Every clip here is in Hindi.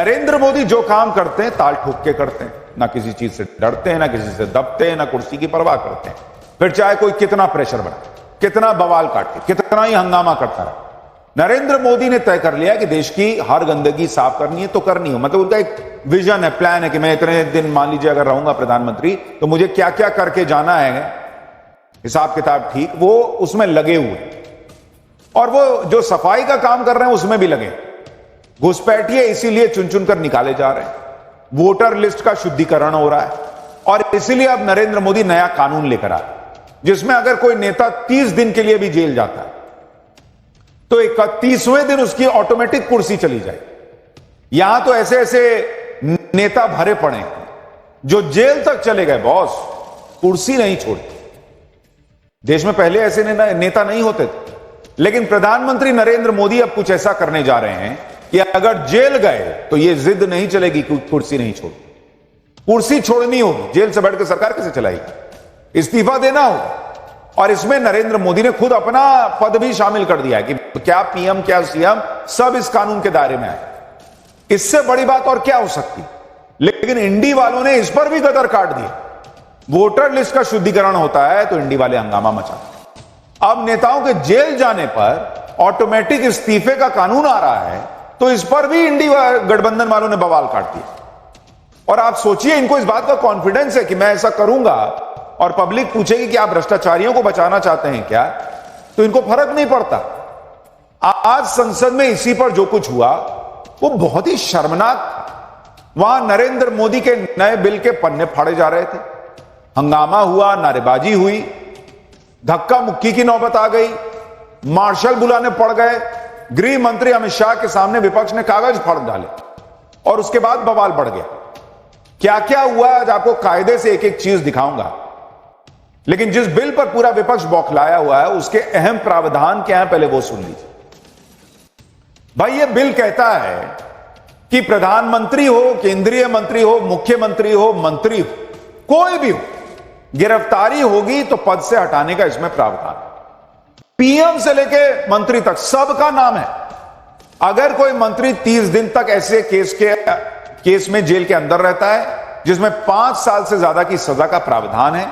नरेंद्र मोदी जो काम करते हैं ताल ठोक के करते हैं, ना किसी चीज से डरते हैं, ना किसी से दबते हैं, ना कुर्सी की परवाह करते हैं। फिर चाहे कोई कितना प्रेशर बनाए, कितना बवाल काटे, कितना ही हंगामा करता रहे, नरेंद्र मोदी ने तय कर लिया कि देश की हर गंदगी साफ करनी है तो करनी हो। मतलब उनका एक विजन है, प्लान है कि मैं इतने दिन मान लीजिए अगर रहूंगा प्रधानमंत्री तो मुझे क्या क्या करके जाना है, हिसाब किताब ठीक, वो उसमें लगे हुए। और वो जो सफाई का काम कर रहे हैं उसमें भी लगे। घुसपैठिए इसीलिए चुन चुन कर निकाले जा रहे हैं, वोटर लिस्ट का शुद्धिकरण हो रहा है, और इसीलिए अब नरेंद्र मोदी नया कानून लेकर आए जिसमें अगर कोई नेता 30 दिन के लिए भी जेल जाता है तो 31वें दिन उसकी ऑटोमेटिक कुर्सी चली जाए। यहां तो ऐसे ऐसे नेता भरे पड़े हैं जो जेल तक चले गए, बॉस कुर्सी नहीं छोड़ी। देश में पहले ऐसे नेता नहीं होते थे, लेकिन प्रधानमंत्री नरेंद्र मोदी अब कुछ ऐसा करने जा रहे हैं कि अगर जेल गए तो यह जिद नहीं चलेगी कि कुर्सी नहीं छोड़, कुर्सी छोड़नी होगी। जेल से बैठ कर सरकार कैसे चलाएगी, इस्तीफा देना होगा। और इसमें नरेंद्र मोदी ने खुद अपना पद भी शामिल कर दिया है कि क्या पीएम क्या सीएम सब इस कानून के दायरे में आए। इससे बड़ी बात और क्या हो सकती। लेकिन इंडी वालों ने इस पर भी गदर काट दिया। वोटर लिस्ट का शुद्धिकरण होता है तो इंडी वाले हंगामा मचाते। अब नेताओं के जेल जाने पर ऑटोमेटिक इस्तीफे का कानून आ रहा है तो इस पर भी इंडी गठबंधन वालों ने बवाल काट दिया। और आप सोचिए, इनको इस बात का कॉन्फिडेंस है कि मैं ऐसा करूंगा और पब्लिक पूछेगी कि आप भ्रष्टाचारियों को बचाना चाहते हैं क्या, तो इनको फर्क नहीं पड़ता। आज संसद में इसी पर जो कुछ हुआ वो बहुत ही शर्मनाक था। वहां नरेंद्र मोदी के नए बिल के पन्ने फाड़े जा रहे थे, हंगामा हुआ, नारेबाजी हुई, धक्का मुक्की की नौबत आ गई, मार्शल बुलाने पड़ गए। गृह मंत्री अमित शाह के सामने विपक्ष ने कागज फाड़ डाले और उसके बाद बवाल बढ़ गया। क्या क्या हुआ आज आपको कायदे से एक एक चीज दिखाऊंगा, लेकिन जिस बिल पर पूरा विपक्ष बौखलाया हुआ है उसके अहम प्रावधान क्या है पहले वो सुन लीजिए। भाई ये बिल कहता है कि प्रधानमंत्री हो, केंद्रीय मंत्री हो, मुख्यमंत्री हो, मंत्री हो, कोई भी हो, गिरफ्तारी होगी तो पद से हटाने का इसमें प्रावधान। पीएम से लेके मंत्री तक सबका नाम है। अगर कोई मंत्री 30 दिन तक ऐसे केस में जेल के अंदर रहता है जिसमें 5 साल से ज्यादा की सजा का प्रावधान है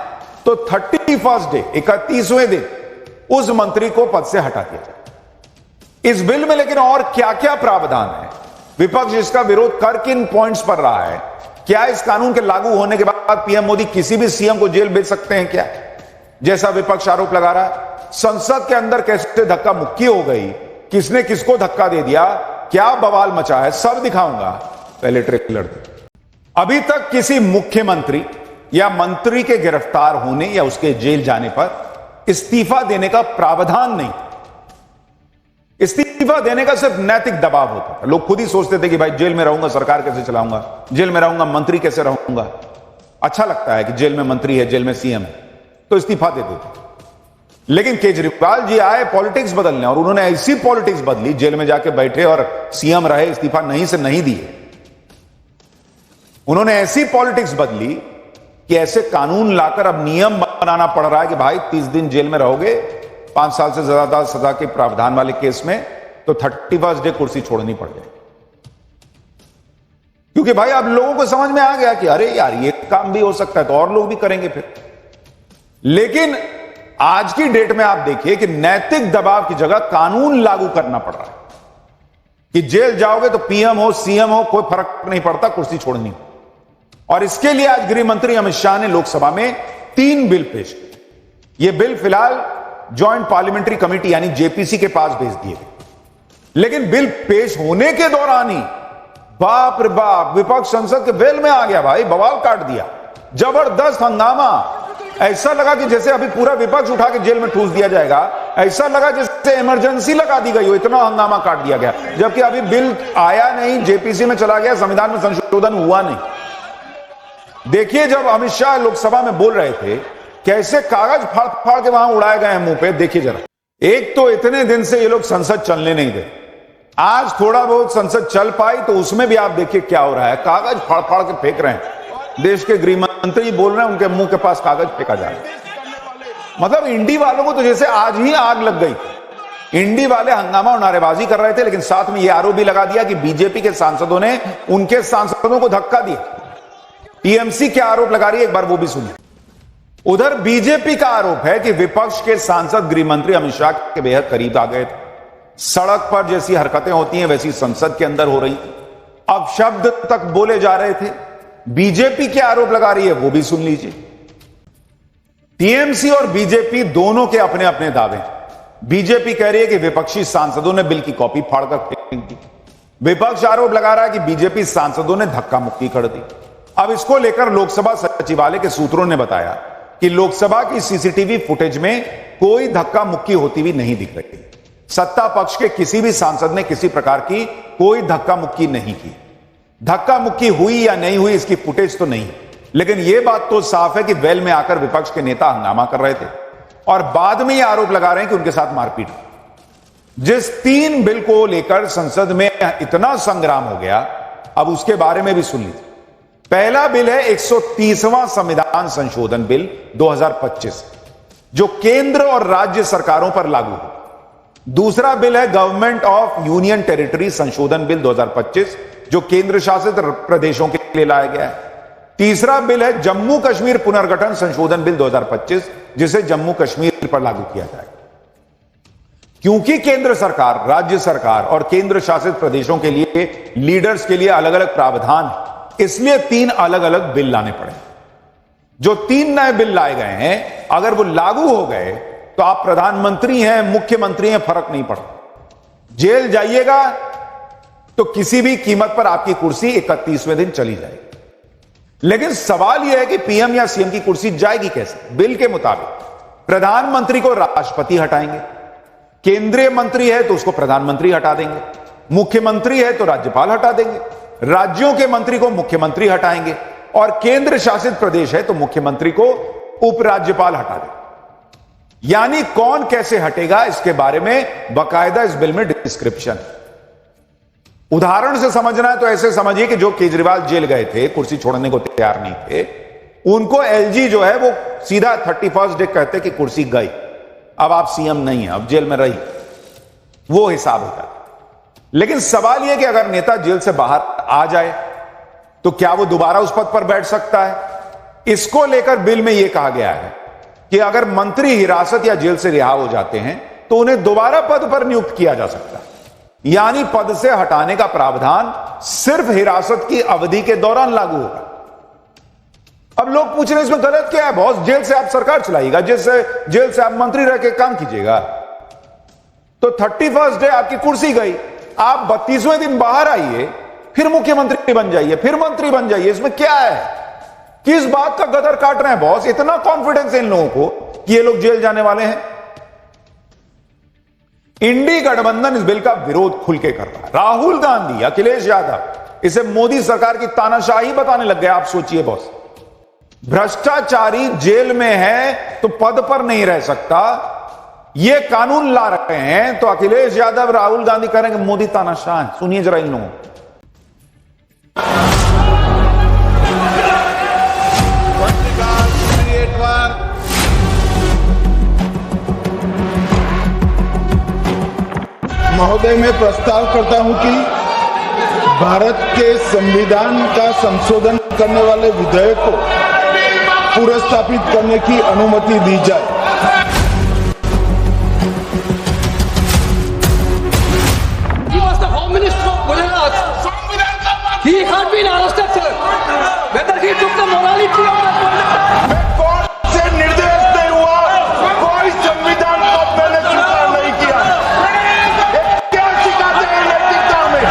तो 31st डे 31वें दिन उस मंत्री को पद से हटा दिया जाए। इस बिल में लेकिन और क्या क्या प्रावधान है, विपक्ष इसका विरोध कर किन पॉइंट्स पर रहा है, क्या इस कानून के लागू होने के बाद पीएम मोदी किसी भी सीएम को जेल भेज सकते हैं क्या, जैसा विपक्ष आरोप लगा रहा है। संसद के अंदर कैसे धक्का मुक्की हो गई, किसने किसको धक्का दे दिया, क्या बवाल मचा है, सब दिखाऊंगा। पहले ट्रेलर दे। अभी तक किसी मुख्यमंत्री या मंत्री के गिरफ्तार होने या उसके जेल जाने पर इस्तीफा देने का प्रावधान नहीं। इस्तीफा देने का सिर्फ नैतिक दबाव होता था। लोग खुद ही सोचते थे कि भाई जेल में रहूंगा सरकार कैसे चलाऊंगा, जेल में रहूंगा मंत्री कैसे रहूंगा। अच्छा लगता है कि जेल में मंत्री है, जेल में सीएम है, तो इस्तीफा दे देते। लेकिन केजरीवाल जी आए पॉलिटिक्स बदलने और उन्होंने ऐसी पॉलिटिक्स बदली, जेल में जाके बैठे और सीएम रहे, इस्तीफा नहीं से नहीं दिए। उन्होंने ऐसी पॉलिटिक्स बदली कि ऐसे कानून लाकर अब नियम बनाना पड़ रहा है कि भाई 30 दिन जेल में रहोगे 5 साल से ज्यादा सजा के प्रावधान वाले केस में तो 31st डे कुर्सी छोड़नी पड़ जाए। क्योंकि भाई अब लोगों को समझ में आ गया कि अरे यार ये काम भी हो सकता है तो और लोग भी करेंगे फिर। लेकिन आज की डेट में आप देखिए कि नैतिक दबाव की जगह कानून लागू करना पड़ रहा है कि जेल जाओगे तो पीएम हो सीएम हो कोई फर्क नहीं पड़ता, कुर्सी छोड़नी हो। और इसके लिए आज गृह मंत्री अमित शाह ने लोकसभा में 3 बिल पेश किए। ये बिल फिलहाल ज्वाइंट पार्लियामेंट्री कमेटी यानी जेपीसी के पास भेज दिए गए। लेकिन बिल पेश होने के दौरान ही बाप रे बाप विपक्ष संसद के वेल में आ गया, भाई बवाल काट दिया, जबरदस्त हंगामा। ऐसा लगा कि जैसे अभी पूरा विपक्ष उठा के जेल में ठूस दिया जाएगा, ऐसा लगा जैसे इमरजेंसी लगा दी गई हो, इतना हंगामा काट दिया गया। जबकि अभी बिल आया नहीं, जेपीसी में चला गया, संविधान में संशोधन हुआ नहीं। देखिए जब अमित शाह लोकसभा में बोल रहे थे कैसे कागज फाड़ फाड़ के वहां उड़ाए गए हैं मुंह पे। देखिए जरा, एक तो इतने दिन से ये लोग संसद चलने नहीं दे, आज थोड़ा बहुत संसद चल पाई तो उसमें भी आप देखिए क्या हो रहा है, कागज फाड़ फाड़ के फेंक रहे हैं। देश के गृह मंत्री बोल रहे हैं उनके मुंह के पास कागज फेंका जा रहा है। मतलब इंडी वालों को तो जैसे आज ही आग लग गई। इंडी वाले हंगामा और नारेबाजी कर रहे थे, लेकिन साथ में यह आरोप भी लगा दिया कि बीजेपी के सांसदों ने उनके सांसदों को धक्का दिया। टीएमसी क्या आरोप लगा रही है, एक बार वो भी सुनिए। उधर बीजेपी का आरोप है कि विपक्ष के सांसद गृह मंत्री अमित शाह के बेहद करीब आ गए थे। सड़क पर जैसी हरकतें होती हैं वैसी संसद के अंदर हो रही, अब शब्द तक बोले जा रहे थे। बीजेपी क्या आरोप लगा रही है वो भी सुन लीजिए। टीएमसी और बीजेपी दोनों के अपने अपने दावे। बीजेपी कह रही है कि विपक्षी सांसदों ने बिल की कॉपी फाड़कर फेंक दी। विपक्ष आरोप लगा रहा है कि बीजेपी सांसदों ने धक्का मुक्की कर दी। अब इसको लेकर लोकसभा सचिवालय के सूत्रों ने बताया कि लोकसभा की सीसीटीवी फुटेज में कोई धक्का मुक्की होती हुई नहीं दिख रही। सत्ता पक्ष के किसी भी सांसद ने किसी प्रकार की कोई धक्का मुक्की नहीं की। धक्का मुक्की हुई या नहीं हुई इसकी फुटेज तो नहीं, लेकिन यह बात तो साफ है कि वेल में आकर विपक्ष के नेता हंगामा कर रहे थे और बाद में यह आरोप लगा रहे हैं कि उनके साथ मारपीट। जिस 3 बिल को लेकर संसद में इतना संग्राम हो गया, अब उसके बारे में भी सुन लीजिए। पहला बिल है 130वां संविधान संशोधन बिल 2025, जो केंद्र और राज्य सरकारों पर लागू हो। दूसरा बिल है गवर्नमेंट ऑफ यूनियन टेरिटरी संशोधन बिल 2025, जो केंद्र शासित प्रदेशों के लिए लाया गया है। तीसरा बिल है जम्मू कश्मीर पुनर्गठन संशोधन बिल 2025, जिसे जम्मू कश्मीर पर लागू किया जाएगा। क्योंकि केंद्र सरकार, राज्य सरकार और केंद्र शासित प्रदेशों के लिए लीडर्स के लिए अलग अलग प्रावधान है, इसलिए 3 अलग अलग बिल लाने पड़े। जो 3 नए बिल लाए गए हैं, अगर वो लागू हो गए तो आप प्रधानमंत्री हैं, मुख्यमंत्री हैं, फर्क नहीं पड़ता। जेल जाइएगा तो किसी भी कीमत पर आपकी कुर्सी 31वें दिन चली जाएगी। लेकिन सवाल यह है कि पीएम या सीएम की कुर्सी जाएगी कैसे? बिल के मुताबिक प्रधानमंत्री को राष्ट्रपति हटाएंगे, केंद्रीय मंत्री है तो उसको प्रधानमंत्री हटा देंगे, मुख्यमंत्री है तो राज्यपाल हटा देंगे, राज्यों के मंत्री को मुख्यमंत्री हटाएंगे और केंद्र शासित प्रदेश है तो मुख्यमंत्री को उपराज्यपाल हटा देंगे। यानी कौन कैसे हटेगा इसके बारे में बाकायदा इस बिल में डिस्क्रिप्शन। उदाहरण से समझना है तो ऐसे समझिए कि जो केजरीवाल जेल गए थे, कुर्सी छोड़ने को तैयार नहीं थे, उनको एलजी जो है वो सीधा 31st डे कहते कि कुर्सी गई, अब आप सीएम नहीं है, अब जेल में रही, वो हिसाब होता है। लेकिन सवाल यह कि अगर नेता जेल से बाहर आ जाए तो क्या वो दोबारा उस पद पर बैठ सकता है? इसको लेकर बिल में यह कहा गया है कि अगर मंत्री हिरासत या जेल से रिहा हो जाते हैं तो उन्हें दोबारा पद पर नियुक्त किया जा सकता है। यानी पद से हटाने का प्रावधान सिर्फ हिरासत की अवधि के दौरान लागू होगा। अब लोग पूछ रहे हैं इसमें गलत क्या है? बॉस, जेल से आप सरकार चलाइएगा, जेल से आप मंत्री रह के काम कीजिएगा। तो 31st डे आपकी कुर्सी गई, आप 32वें दिन बाहर आइए, फिर मुख्यमंत्री बन जाइए, फिर मंत्री बन जाइए। इसमें क्या है? किस बात का गदर काट रहे हैं बॉस? इतना कॉन्फिडेंस है इन लोगों को कि ये लोग जेल जाने वाले हैं। इंडी गठबंधन इस बिल का विरोध खुल के कर रहा है। राहुल गांधी, अखिलेश यादव इसे मोदी सरकार की तानाशाही बताने लग गए। आप सोचिए बॉस, भ्रष्टाचारी जेल में है तो पद पर नहीं रह सकता, ये कानून ला रहे हैं तो अखिलेश यादव, राहुल गांधी करेंगे मोदी तानाशाह है। सुनिए जरा इन लोगों को। महोदय, मैं प्रस्ताव करता हूं कि भारत के संविधान का संशोधन करने वाले विधेयक को पुनर्स्थापित करने की अनुमति दी जाए। He had been arrested, sir. Whether he took the morality or not. Court से निर्देश नहीं हुआ, कोई संविधान को मैंने स्वीकार नहीं किया। क्या सिखाते हैं नैतिकता में?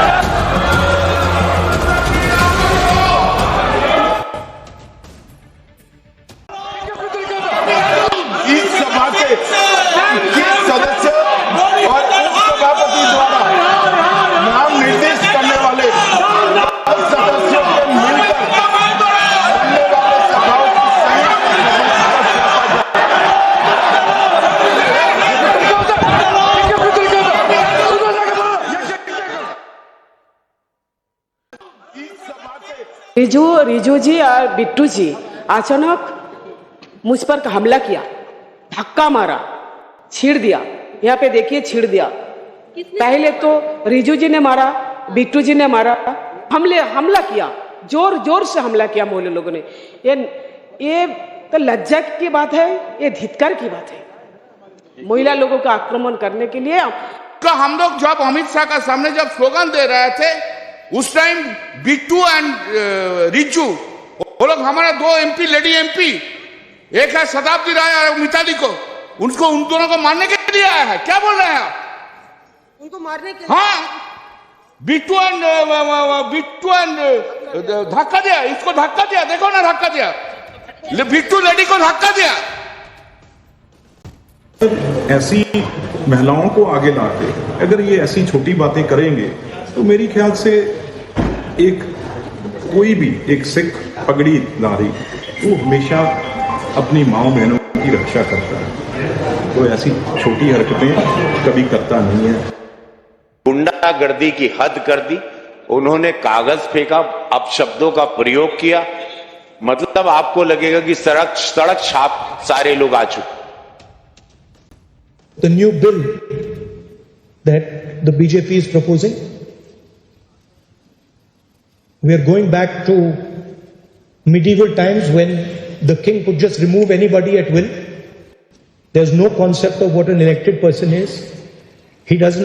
इस सभा के सदस्य और उपसभापति द्वारा नाम निर्दिष्ट करने वाले सदस्यों के मिलकर बनने वाले सभाओं की रिजू जी और बिट्टू जी अचानक मुझ पर हमला किया, धक्का मारा, छीड़ दिया। यहाँ पे देखिए छेड़ दिया। पहले तो रिजू जी ने मारा, बिट्टू जी ने मारा, हमला किया, जोर जोर से हमला किया मोहल्ले लोगों ने। ये तो लज्जा की बात है, ये धिक्कार की बात है। महिला लोगों का आक्रमण करने के लिए तो हम लोग जब अमित शाह का सामने जब स्लोगन दे रहे थे उस टाइम बिट्टू एंड रिजू वो लोग हमारे 2 MP लेडी MP, एक है शताब्दी राय और मिताली को, उन दोनों को मारने के लिए आया है। क्या बोल रहे हैं आप? उनको मारने के हाँ, बिट्टू एंड धक्का दिया, इसको धक्का दिया, देखो ना धक्का दिया, बिट्टू लेडी को धक्का दिया। ऐसी महिलाओं को आगे लाके अगर ये ऐसी छोटी बातें करेंगे तो मेरी ख्याल से कोई भी एक सिख पगड़ीधारी वो हमेशा अपनी माँ बहनों की रक्षा करता है, तो ऐसी छोटी हरकतें कभी करता नहीं है। गुंडागर्दी की हद कर दी, उन्होंने कागज फेंका, अपशब्दों का प्रयोग किया, मतलब आपको लगेगा कि सड़क छाप सारे लोग आ चुके। The new bill that the BJP is proposing, we are going back to medieval times when the king could just remove anybody at will. There's no concept of what an elected person is. He doesn't